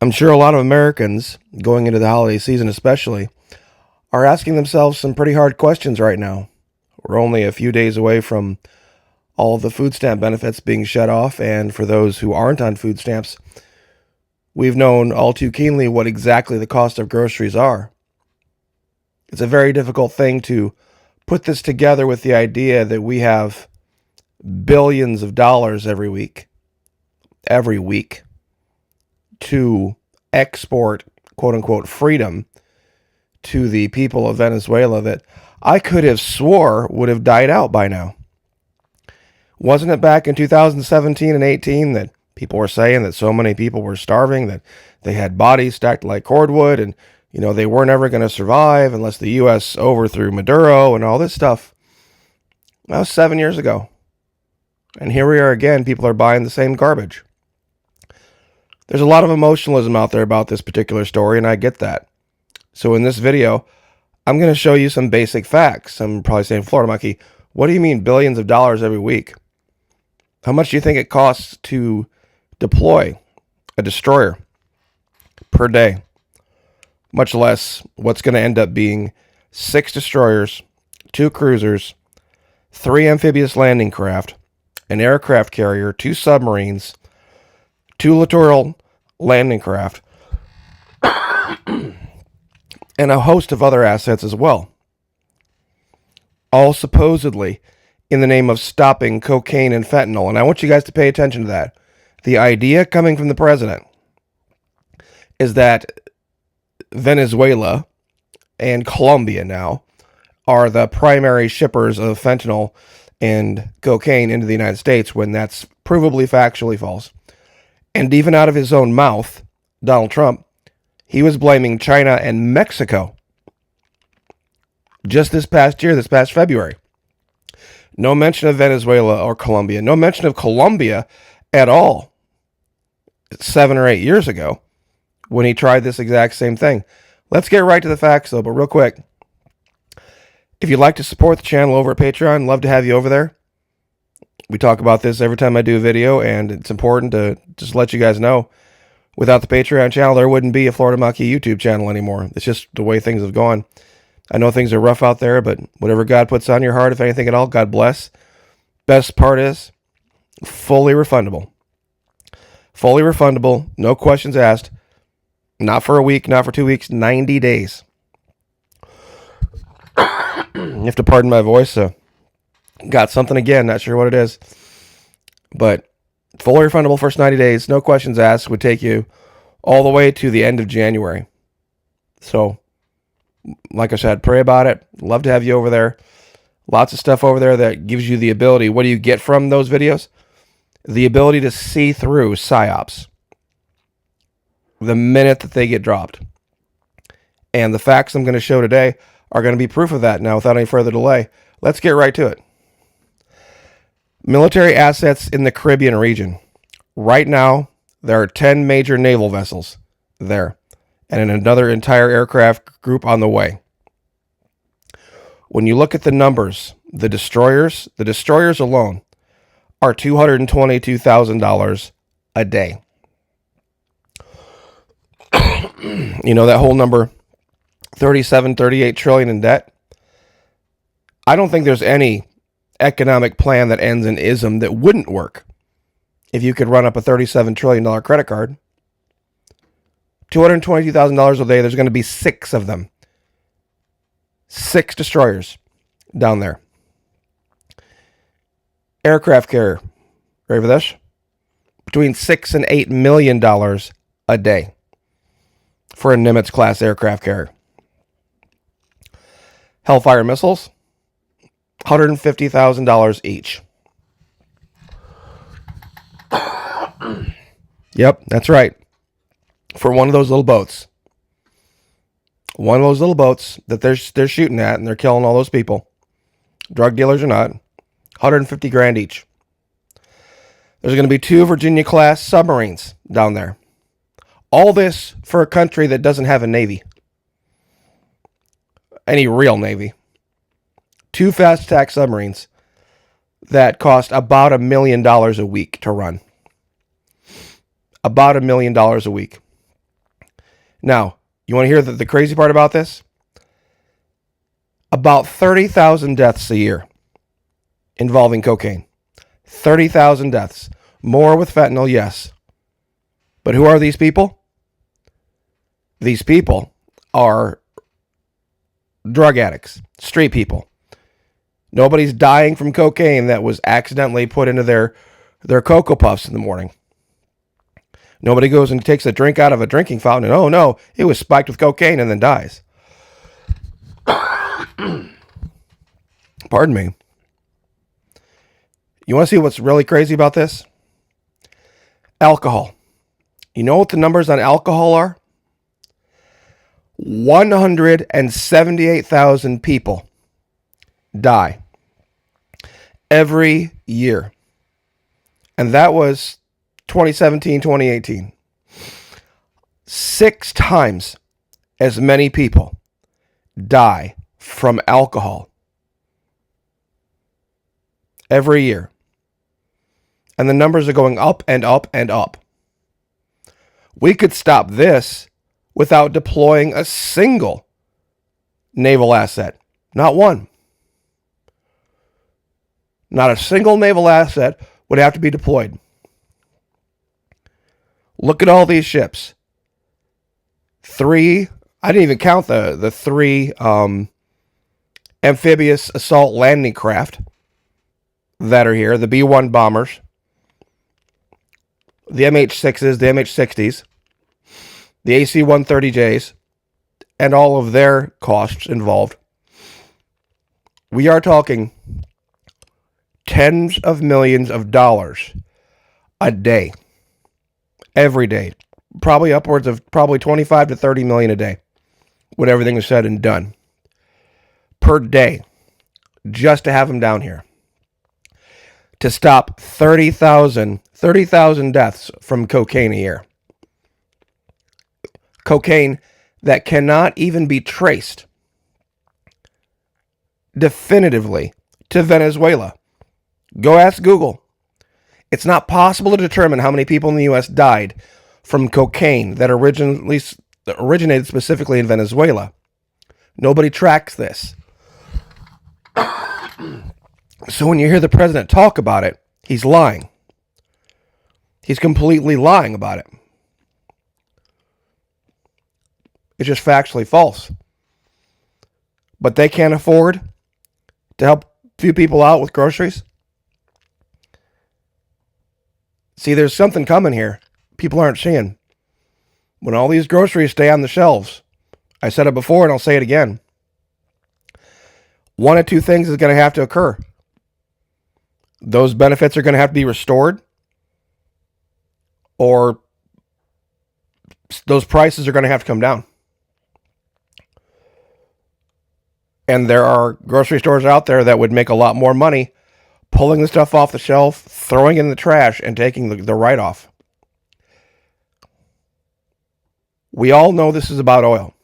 I'm sure a lot of Americans, going into the holiday season especially, are asking themselves some pretty hard questions right now. We're only a few days away from all of the food stamp benefits being shut off, and for those who aren't on food stamps, we've known all too keenly what exactly the cost of groceries are. It's a very difficult thing to put this together with the idea that we have billions of dollars every week, to export quote unquote freedom to the people of Venezuela that I could have swore would have died out by now. Wasn't it back in 2017 and 18 that people were saying that so many people were starving, that they had bodies stacked like cordwood, and they weren't ever going to survive unless the U.S. overthrew Maduro and all this stuff? That was 7 years ago. And here we are again. People are buying the same garbage. There's a lot of emotionalism out there about this particular story, and I get that. So in this video, I'm going to show you some basic facts. I'm probably saying, Florida Monkey, what do you mean billions of dollars every week? How much do you think it costs to deploy a destroyer per day? Much less what's going to end up being 6 destroyers, 2 cruisers, 3 amphibious landing craft, an aircraft carrier, 2 submarines, 2 littoral landing craft, and a host of other assets as well. All supposedly in the name of stopping cocaine and fentanyl. And I want you guys to pay attention to that. The idea coming from the president is that Venezuela and Colombia now are the primary shippers of fentanyl and cocaine into the United States, when that's provably factually false. And even out of his own mouth, Donald Trump, he was blaming China and Mexico just this past year, this past February. No mention of Venezuela or Colombia. No mention of Colombia at all 7 or 8 years ago when he tried this exact same thing. Let's get right to the facts, though, but real quick. If you'd like to support the channel over at Patreon, love to have you over there. We talk about this every time I do a video, and it's important to just let you guys know, without the Patreon channel, there wouldn't be a Florida Monkey YouTube channel anymore. It's just the way things have gone. I know things are rough out there, but whatever God puts on your heart, if anything at all, God bless. Best part is, fully refundable. Fully refundable, no questions asked. Not for a week, not for 2 weeks, 90 days. You have to pardon my voice. Got something again, not sure what it is. But fully refundable first 90 days, no questions asked, would take you all the way to the end of January. So, like I said, pray about it. Love to have you over there. Lots of stuff over there that gives you the ability. What do you get from those videos? The ability to see through psyops the minute that they get dropped. And the facts I'm going to show today are going to be proof of that. Now, without any further delay, let's get right to it. Military assets in the Caribbean region. Right now, there are 10 major naval vessels there, and another entire aircraft group on the way. When you look at the numbers, the destroyers alone are $222,000 a day. That whole number, 37, 38 trillion in debt. I don't think there's any economic plan that ends in ism that wouldn't work if you could run up a $37 trillion credit card. $222,000 a day, there's going to be 6 of them. 6 destroyers down there. Aircraft carrier. Ready for this? Between $6 and $8 million a day for a Nimitz class aircraft carrier. Hellfire missiles, $150,000 each. Yep, that's right. For one of those little boats. One of those little boats that they're shooting at, and they're killing all those people. Drug dealers or not. $150,000 each. There's going to be 2 Virginia-class submarines down there. All this for a country that doesn't have a navy. Any real navy. 2 fast-attack submarines that cost about $1 million a week to run. About $1 million a week. Now, you want to hear the crazy part about this? About 30,000 deaths a year involving cocaine. 30,000 deaths. More with fentanyl, yes. But who are these people? These people are drug addicts, street people. Nobody's dying from cocaine that was accidentally put into their Cocoa Puffs in the morning. Nobody goes and takes a drink out of a drinking fountain and, oh no, it was spiked with cocaine and then dies. Pardon me. You want to see what's really crazy about this? Alcohol. You know what the numbers on alcohol are? 178,000 people die every year. And that was 2017, 2018. 6 times as many people die from alcohol every year. And the numbers are going up and up and up. We could stop this without deploying a single naval asset. Not one. Not a single naval asset would have to be deployed. Look at all these ships. 3, I didn't even count the 3 amphibious assault landing craft that are here. The B-1 bombers. The MH-6s, the MH-60s. The AC-130Js. And all of their costs involved. We are talking tens of millions of dollars a day. Every day. Probably upwards of 25 to 30 million a day. When everything is said and done. Per day. Just to have them down here. To stop 30,000 deaths from cocaine a year. Cocaine that cannot even be traced definitively to Venezuela. Go ask Google. It's not possible to determine how many people in the U.S. died from cocaine that originated specifically in Venezuela. Nobody tracks this. So when you hear the president talk about it, he's lying. He's completely lying about it. It's just factually false. But they can't afford to help a few people out with groceries. See, there's something coming here people aren't seeing. When all these groceries stay on the shelves, I said it before and I'll say it again. One of two things is going to have to occur. Those benefits are going to have to be restored, or those prices are going to have to come down. And there are grocery stores out there that would make a lot more money pulling the stuff off the shelf, throwing it in the trash, and taking the write-off. We all know this is about oil.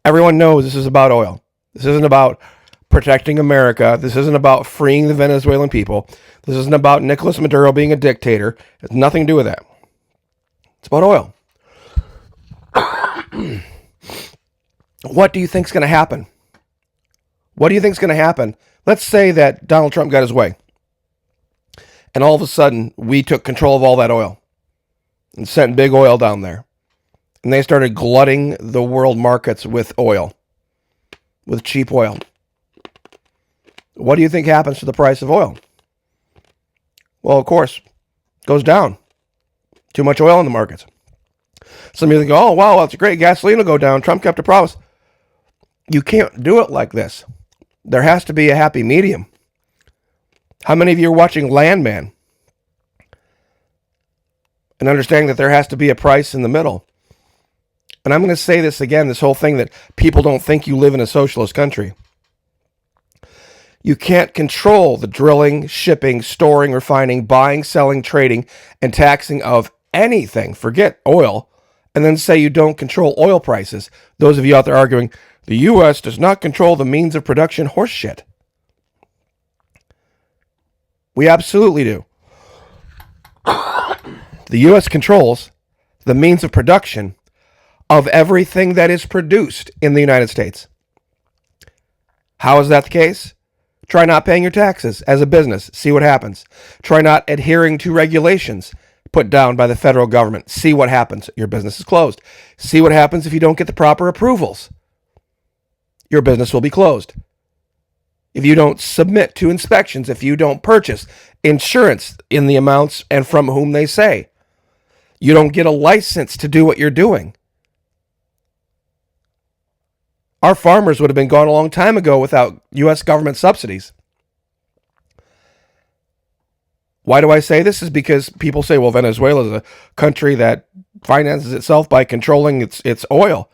Everyone knows this is about oil. This isn't about protecting America. This isn't about freeing the Venezuelan people. This isn't about Nicolas Maduro being a dictator. It has nothing to do with that. It's about oil. What do you think is going to happen? What do you think is going to happen? Let's say that Donald Trump got his way. And all of a sudden, we took control of all that oil. And sent big oil down there. And they started glutting the world markets with oil. With cheap oil. What do you think happens to the price of oil? Well, of course, it goes down. Too much oil in the markets. Some of you think, oh, wow, that's great. Gasoline will go down. Trump kept a promise. You can't do it like this. There has to be a happy medium. How many of you are watching Landman? And understanding that there has to be a price in the middle. And I'm going to say this again, this whole thing that people don't think you live in a socialist country. You can't control the drilling, shipping, storing, refining, buying, selling, trading, and taxing of anything. Forget oil. And then say you don't control oil prices. Those of you out there arguing, the U.S. does not control the means of production. Horse shit. We absolutely do. The U.S. controls the means of production of everything that is produced in the United States. How is that the case? Try not paying your taxes as a business. See what happens. Try not adhering to regulations put down by the federal government. See what happens. Your business is closed. See what happens if you don't get the proper approvals. Your business will be closed. If you don't submit to inspections, if you don't purchase insurance in the amounts and from whom they say, you don't get a license to do what you're doing. Our farmers would have been gone a long time ago without U.S. government subsidies. Why do I say this? Is because people say, well, Venezuela is a country that finances itself by controlling its oil.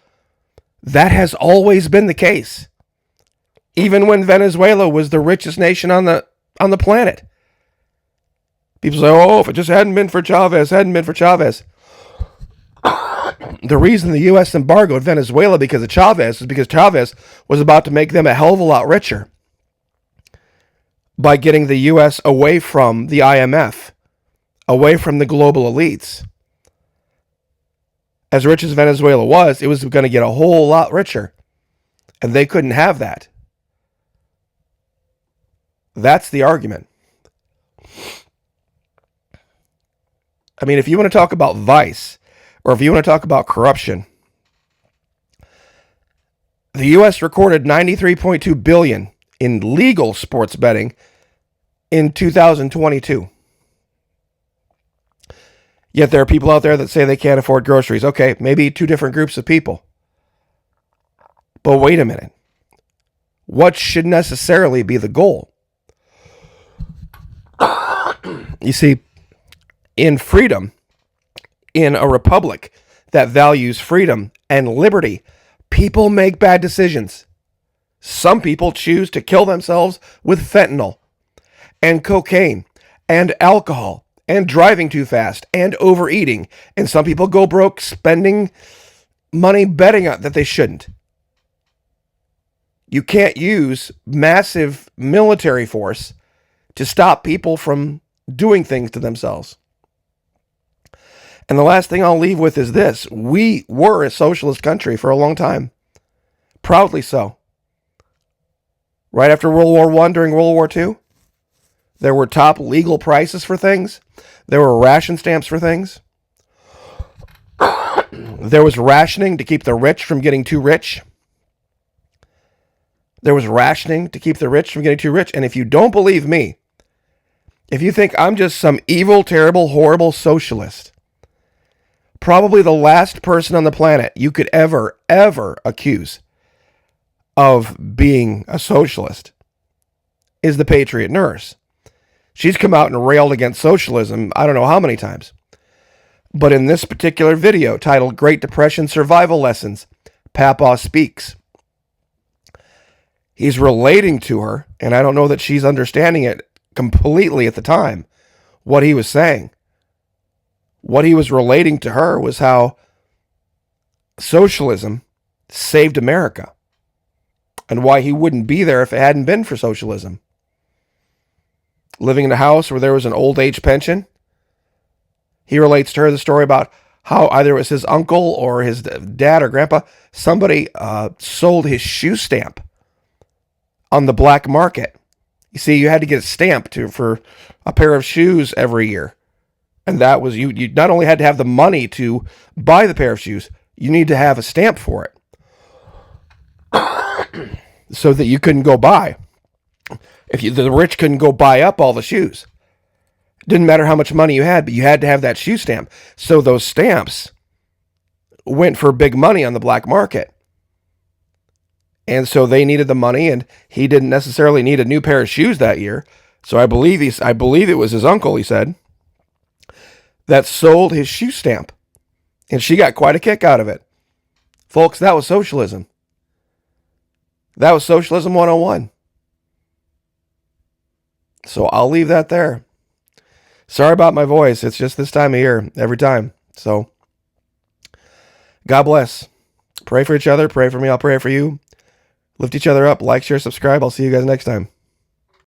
That has always been the case. Even when Venezuela was the richest nation on the planet. People say, oh, if it just hadn't been for Chavez. The reason the U.S. embargoed Venezuela because of Chavez is because Chavez was about to make them a hell of a lot richer by getting the U.S. away from the IMF, away from the global elites. As rich as Venezuela was, it was going to get a whole lot richer, and they couldn't have that. That's the argument. I mean, if you want to talk about vice, or if you want to talk about corruption, the U.S. recorded $93.2 billion in legal sports betting in 2022. Yet there are people out there that say they can't afford groceries. Okay, maybe two different groups of people. But wait a minute. What should necessarily be the goal? You see, in freedom, in a republic that values freedom and liberty, people make bad decisions. Some people choose to kill themselves with fentanyl and cocaine and alcohol and driving too fast and overeating. And some people go broke spending money betting that they shouldn't. You can't use massive military force to stop people from doing things to themselves. And the last thing I'll leave with is this. We were a socialist country for a long time. Proudly so. Right after World War I, during World War II, there were top legal prices for things. There were ration stamps for things. There was rationing to keep the rich from getting too rich. There was rationing to keep the rich from getting too rich. And if you don't believe me, if you think I'm just some evil, terrible, horrible socialist, probably the last person on the planet you could ever accuse of being a socialist is the Patriot Nurse. She's come out and railed against socialism I don't know how many times. But in this particular video titled Great Depression Survival Lessons, Papaw Speaks, he's relating to her, and I don't know that she's understanding it completely at the time, what he was saying. What he was relating to her was how socialism saved America and why he wouldn't be there if it hadn't been for socialism. Living in a house where there was an old age pension, he relates to her the story about how either it was his uncle or his dad or grandpa, somebody sold his shoe stamp on the black market. You see, you had to get a stamp for a pair of shoes every year. And that was, you not only had to have the money to buy the pair of shoes, you need to have a stamp for it. So that you couldn't go buy. The rich couldn't go buy up all the shoes. It didn't matter how much money you had, but you had to have that shoe stamp. So those stamps went for big money on the black market. And so they needed the money, and he didn't necessarily need a new pair of shoes that year. So I believe it was his uncle, he said, that sold his shoe stamp. And she got quite a kick out of it. Folks, that was socialism. That was Socialism 101. So I'll leave that there. Sorry about my voice. It's just this time of year, every time. So God bless. Pray for each other. Pray for me. I'll pray for you. Lift each other up. Like, share, subscribe. I'll see you guys next time.